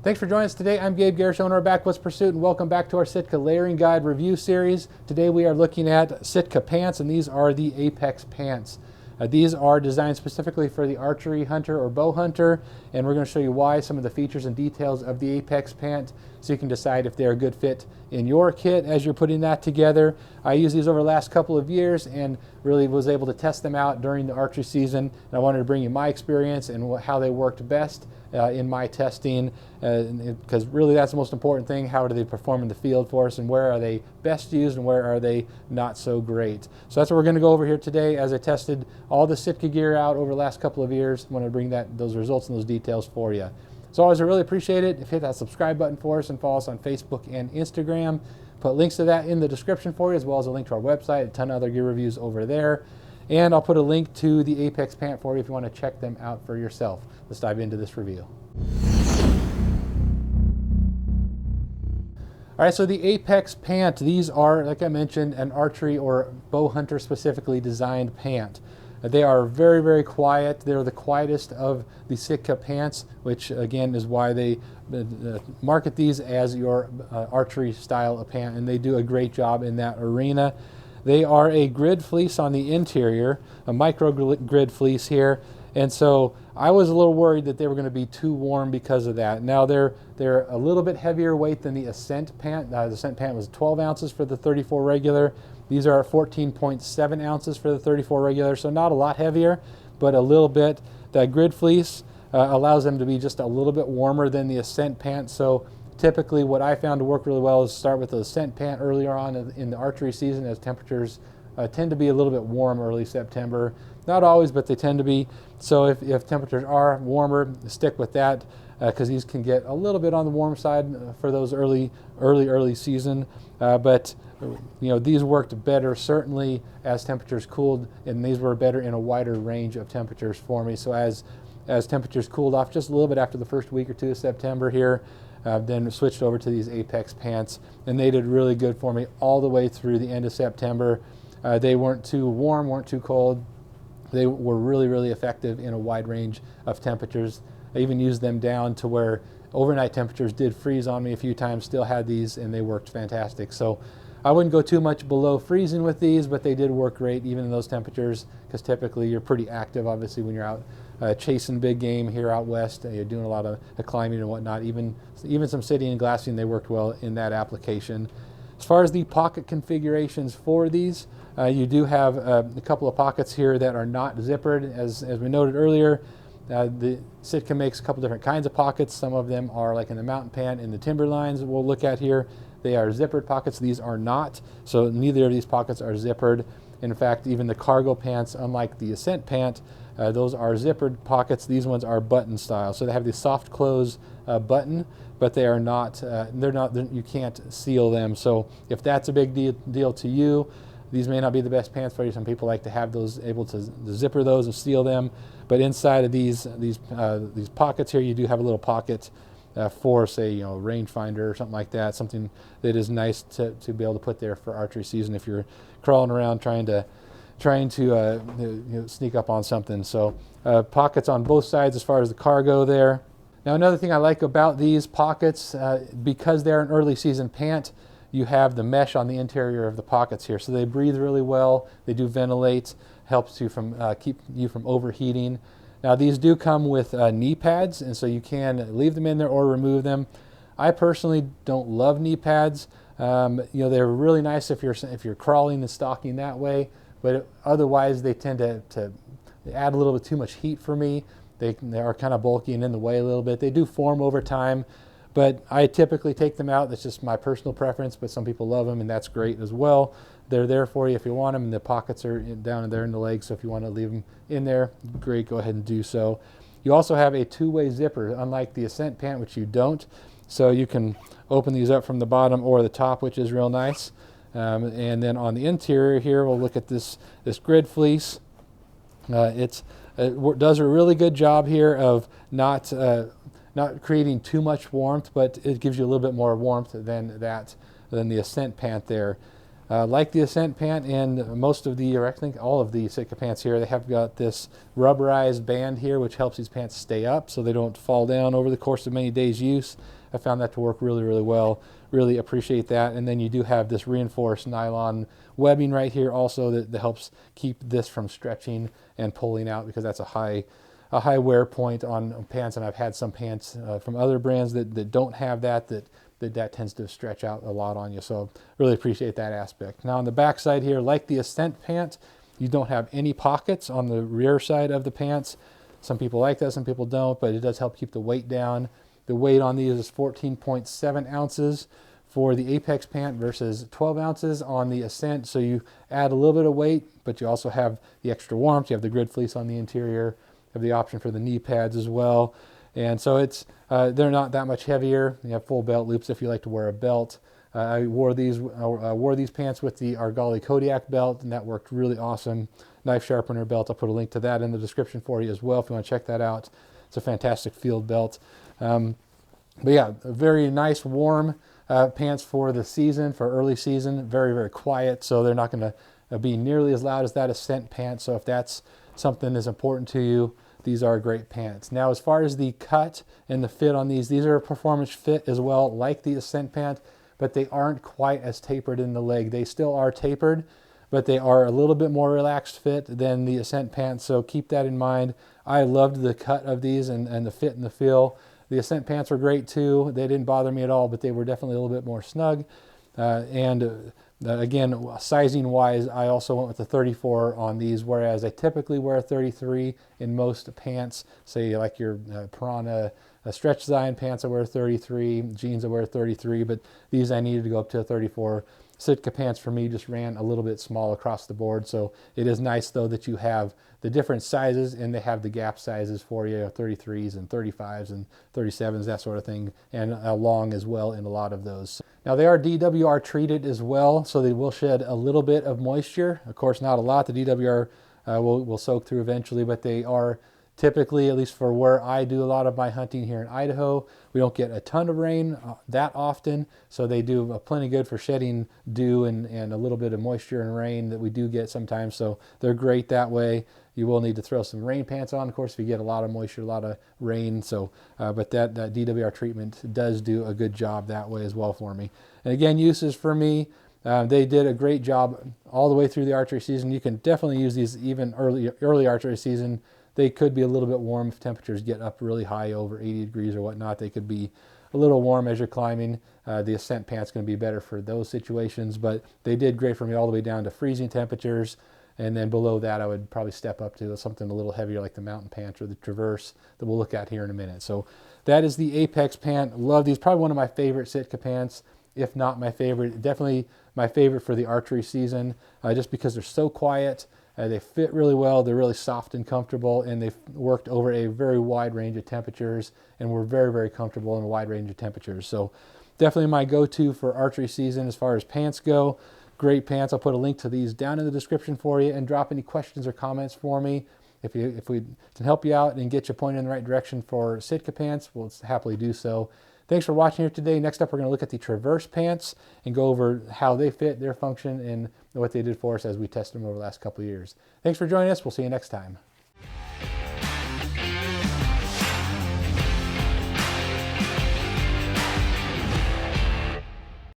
Thanks for joining us today. I'm Gabe Garish, owner of Backwoods Pursuit, and welcome back to our Sitka Layering Guide review series. Today we are looking at Sitka pants, and these are the Apex pants. These are designed specifically for the archery hunter or bow hunter, and we're going to show you why, some of the features and details of the Apex pant, so you can decide if they're a good fit in your kit as you're putting that together. I used these over the last couple of years and really was able to test them out during the archery season, and I wanted to bring you my experience and how they worked best in my testing, because really that's the most important thing. How do they perform in the field for us, and where are they best used and where are they not so great? So that's what we're going to go over here today as I tested all the Sitka gear out over the last couple of years. I want to bring those results and those details for you. As always, I really appreciate it if you hit that subscribe button for us and follow us on Facebook and Instagram. Put links to that in the description for you, as well as a link to our website, a ton of other gear reviews over there. And I'll put a link to the Apex pant for you if you want to check them out for yourself. Let's dive into this review. All right, so the Apex pant, these are, like I mentioned, an archery or bow hunter specifically designed pant. They are very, very quiet. They're the quietest of the Sitka pants, which again is why they market these as your archery style of pant, and they do a great job in that arena. They are a grid fleece on the interior, a micro grid fleece here, and so I was a little worried that they were going to be too warm because of that. Now they're a little bit heavier weight than the Ascent pant. The Ascent pant was 12 ounces for the 34 regular. These are 14.7 ounces for the 34 regular, so not a lot heavier, but a little bit. That grid fleece allows them to be just a little bit warmer than the Ascent pant. So typically what I found to work really well is start with the Ascent pant earlier on in the archery season, as temperatures tend to be a little bit warm early September. Not always, but they tend to be. So if temperatures are warmer, stick with that, because these can get a little bit on the warm side for those early season. But you know, these worked better certainly as temperatures cooled, and these were better in a wider range of temperatures for me. So as temperatures cooled off just a little bit after the first week or two of September here, then switched over to these Apex pants, and they did really good for me all the way through the end of September. They weren't too warm, weren't too cold. They were really, really effective in a wide range of temperatures. I even used them down to where overnight temperatures did freeze on me a few times, still had these, and they worked fantastic. So I wouldn't go too much below freezing with these, but they did work great even in those temperatures, because typically you're pretty active, obviously, when you're out chasing big game here out west. You're doing a lot of climbing and whatnot. Even some sitting and glassing, they worked well in that application. As far as the pocket configurations for these, you do have a couple of pockets here that are not zippered. As we noted earlier, the Sitka makes a couple different kinds of pockets. Some of them are like in the mountain pant and the Timberlines that we'll look at here. They are zippered pockets. These are not. So neither of these pockets are zippered. In fact, even the cargo pants, unlike the Ascent pant, those are zippered pockets. These ones are button style. So they have the soft close button, but they are not, they're not, you can't seal them. So if that's a big deal to you, these may not be the best pants for you. Some people like to have those, able to zipper those and seal them. But inside of these pockets here, you do have a little pocket for, say, you know, rangefinder or something like that. Something that is nice to be able to put there for archery season if you're crawling around trying to you know, sneak up on something. So pockets on both sides as far as the cargo there. Now another thing I like about these pockets, because they're an early season pant, you have the mesh on the interior of the pockets here. So they breathe really well. They do ventilate, helps you from keep you from overheating. Now these do come with knee pads, and so you can leave them in there or remove them. I personally don't love knee pads. You know, they're really nice if you're crawling and stalking that way, but otherwise they tend to add a little bit too much heat for me. They are kind of bulky and in the way a little bit. They do form over time, but I typically take them out. That's just my personal preference, but some people love them, and that's great as well. They're there for you if you want them, and the pockets are down there in the legs, so if you want to leave them in there, great, go ahead and do so. You also have a two-way zipper, unlike the Ascent pant, which you don't. So you can open these up from the bottom or the top, which is real nice. And then on the interior here, we'll look at this grid fleece. It does a really good job here of not creating too much warmth, but it gives you a little bit more warmth than the Ascent pant there. Like the Ascent pant and most of the, or I think all of the Sitka pants here, they have got this rubberized band here which helps these pants stay up so they don't fall down over the course of many days use. I found that to work really, really well. Really appreciate that. And then you do have this reinforced nylon webbing right here also that helps keep this from stretching and pulling out, because that's a high wear point on pants, and I've had some pants from other brands that don't have that tends to stretch out a lot on you. So really appreciate that aspect. Now on the back side here, like the Ascent pant, you don't have any pockets on the rear side of the pants. Some people like that, some people don't, but it does help keep the weight down. The weight on these is 14.7 ounces for the Apex pant versus 12 ounces on the Ascent. So you add a little bit of weight, but you also have the extra warmth. You have the grid fleece on the interior, you have the option for the knee pads as well. And so it's they're not that much heavier. You have full belt loops if you like to wear a belt. I wore these pants with the Argali Kodiak belt, and that worked really awesome. Knife sharpener belt, I'll put a link to that in the description for you as well if you want to check that out. It's a fantastic field belt. But yeah, a very nice warm pants for the season, for early season. Very, very quiet, so they're not going to be nearly as loud as that Ascent pant. So if that's something that's important to you, these are great pants. Now, as far as the cut and the fit on these are a performance fit as well, like the Ascent pant, but they aren't quite as tapered in the leg. They still are tapered, but they are a little bit more relaxed fit than the Ascent pants, so keep that in mind. I loved the cut of these and the fit and the feel. The Ascent pants were great too. They didn't bother me at all, but they were definitely a little bit more snug. Again, sizing wise, I also went with the 34 on these, whereas I typically wear a 33 in most pants. Say like your Piranha stretch design pants, I wear a 33, jeans I wear a 33, but these I needed to go up to a 34. Sitka pants for me just ran a little bit small across the board, so it is nice though that you have the different sizes, and they have the gap sizes for you, 33s and 35s and 37s, that sort of thing, and long as well in a lot of those. Now they are DWR treated as well, so they will shed a little bit of moisture. Of course, not a lot. The DWR will soak through eventually, but they are typically, at least for where I do a lot of my hunting here in Idaho, we don't get a ton of rain that often, so they do plenty good for shedding dew and a little bit of moisture and rain that we do get sometimes, so they're great that way. You will need to throw some rain pants on, of course, if you get a lot of moisture, a lot of rain. So, but that DWR treatment does do a good job that way as well for me. And again, uses for me, they did a great job all the way through the archery season. You can definitely use these even early archery season. They could be a little bit warm if temperatures get up really high over 80 degrees or whatnot. They could be a little warm as you're climbing. The Ascent pant's going to be better for those situations, but they did great for me all the way down to freezing temperatures. And then below that, I would probably step up to something a little heavier like the Mountain Pant or the Traverse that we'll look at here in a minute. So that is the Apex pant. Love these. Probably one of my favorite Sitka pants, if not my favorite. Definitely my favorite for the archery season, just because they're so quiet. They fit really well. They're really soft and comfortable, and they've worked over a very wide range of temperatures, and we're very, very comfortable in a wide range of temperatures. So definitely my go-to for archery season as far as pants go. Great pants. I'll put a link to these down in the description for you, and drop any questions or comments for me. If we can help you out and get you pointed in the right direction for Sitka pants, we'll happily do so. Thanks for watching here today. Next up, we're going to look at the Traverse pants and go over how they fit, their function, and what they did for us as we tested them over the last couple of years. Thanks for joining us. We'll see you next time.